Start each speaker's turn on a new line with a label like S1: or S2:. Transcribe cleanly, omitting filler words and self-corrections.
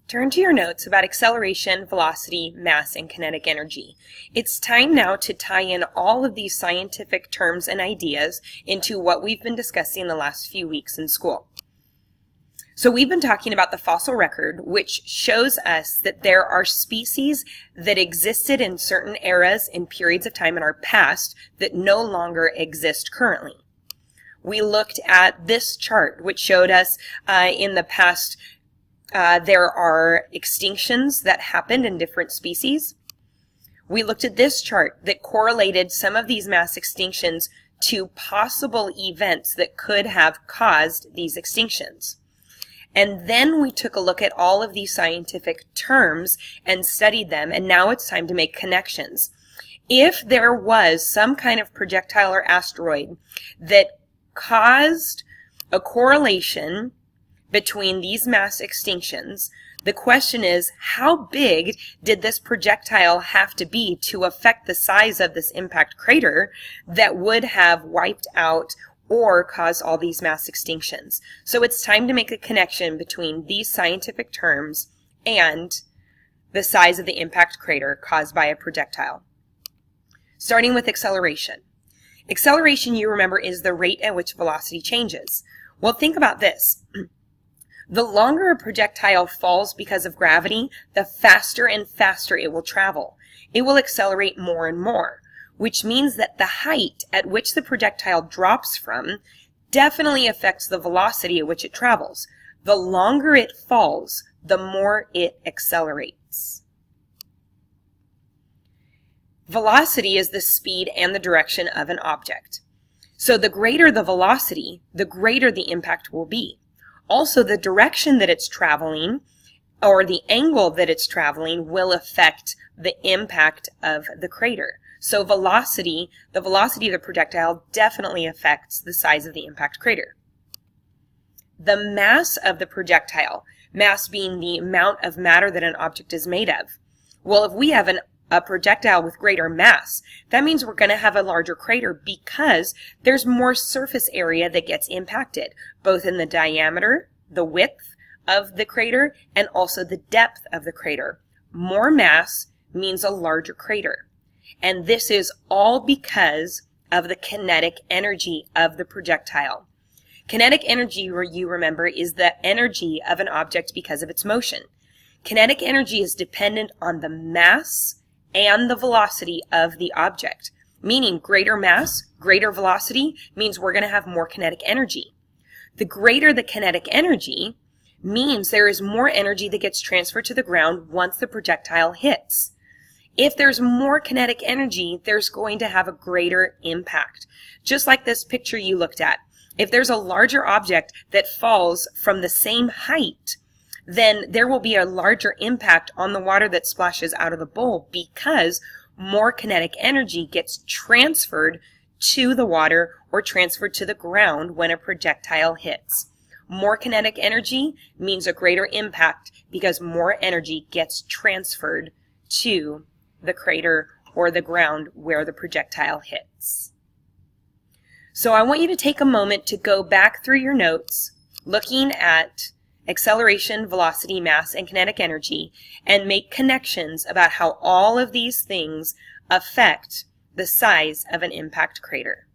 S1: Turn to your notes about acceleration, velocity, mass, and kinetic energy. It's time now to tie in all of these scientific terms and ideas into what we've been discussing the last few weeks in school. So we've been talking about the fossil record, which shows us that there are species that existed in certain eras and periods of time in our past that no longer exist currently. We looked at this chart, which showed us in the past there are extinctions that happened in different species. We looked at this chart that correlated some of these mass extinctions to possible events that could have caused these extinctions. And then we took a look at all of these scientific terms and studied them, and now it's time to make connections. If there was some kind of projectile or asteroid that caused a correlation between these mass extinctions, the question is, how big did this projectile have to be to affect the size of this impact crater that would have wiped out or caused all these mass extinctions? So it's time to make a connection between these scientific terms and the size of the impact crater caused by a projectile. Starting with acceleration. Acceleration, you remember, is the rate at which velocity changes. Well, think about this. The longer a projectile falls because of gravity, the faster and faster it will travel. It will accelerate more and more, which means that the height at which the projectile drops from definitely affects the velocity at which it travels. The longer it falls, the more it accelerates. Velocity is the speed and the direction of an object. So the greater the velocity, the greater the impact will be. Also, the direction that it's traveling, or the angle that it's traveling, will affect the impact of the crater. So the velocity of the projectile definitely affects the size of the impact crater. The mass of the projectile, mass being the amount of matter that an object is made of. Well, if we have a projectile with greater mass, that means we're going to have a larger crater because there's more surface area that gets impacted, both in the diameter, the width of the crater, and also the depth of the crater. More mass means a larger crater. And this is all because of the kinetic energy of the projectile. Kinetic energy, you remember, is the energy of an object because of its motion. Kinetic energy is dependent on the mass and the velocity of the object, meaning greater mass, greater velocity means we're going to have more kinetic energy. The greater the kinetic energy means there is more energy that gets transferred to the ground once the projectile hits. If there's more kinetic energy, there's going to have a greater impact. Just like this picture you looked at. If there's a larger object that falls from the same height, then there will be a larger impact on the water that splashes out of the bowl because more kinetic energy gets transferred to the water or transferred to the ground when a projectile hits. More kinetic energy means a greater impact because more energy gets transferred to the crater or the ground where the projectile hits. So I want you to take a moment to go back through your notes, looking at acceleration, velocity, mass, and kinetic energy, and make connections about how all of these things affect the size of an impact crater.